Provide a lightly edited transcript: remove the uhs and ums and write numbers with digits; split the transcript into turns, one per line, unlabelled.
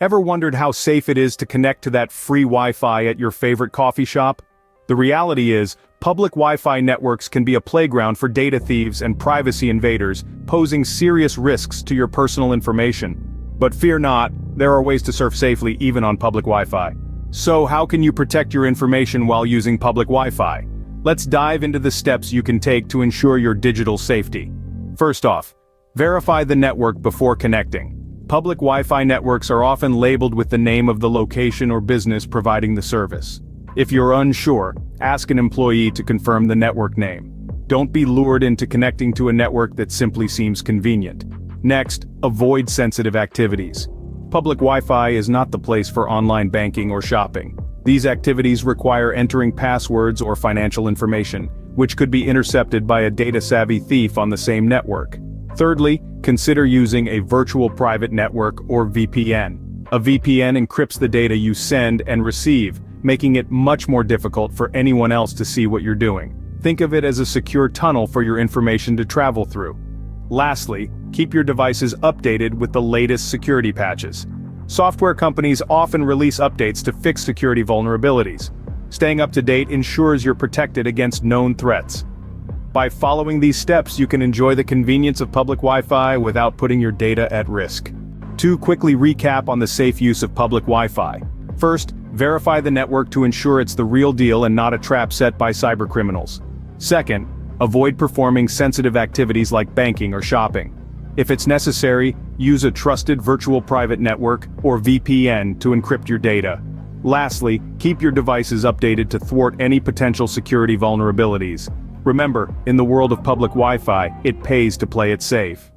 Ever wondered how safe it is to connect to that free Wi-Fi at your favorite coffee shop? The reality is, public Wi-Fi networks can be a playground for data thieves and privacy invaders, posing serious risks to your personal information. But fear not, there are ways to surf safely even on public Wi-Fi. So how can you protect your information while using public Wi-Fi? Let's dive into the steps you can take to ensure your digital safety. First off, verify the network before connecting. Public Wi-Fi networks are often labeled with the name of the location or business providing the service. If you're unsure, ask an employee to confirm the network name. Don't be lured into connecting to a network that simply seems convenient. Next, avoid sensitive activities. Public Wi-Fi is not the place for online banking or shopping. These activities require entering passwords or financial information, which could be intercepted by a data-savvy thief on the same network. Thirdly, consider using a virtual private network or VPN. A VPN encrypts the data you send and receive, making it much more difficult for anyone else to see what you're doing. Think of it as a secure tunnel for your information to travel through. Lastly, keep your devices updated with the latest security patches. Software companies often release updates to fix security vulnerabilities. Staying up to date ensures you're protected against known threats. By following these steps, you can enjoy the convenience of public Wi-Fi without putting your data at risk. To quickly recap on the safe use of public Wi-Fi. First, verify the network to ensure it's the real deal and not a trap set by cybercriminals. Second, avoid performing sensitive activities like banking or shopping. If it's necessary, use a trusted virtual private network or VPN to encrypt your data. Lastly, keep your devices updated to thwart any potential security vulnerabilities. Remember, in the world of public Wi-Fi, it pays to play it safe.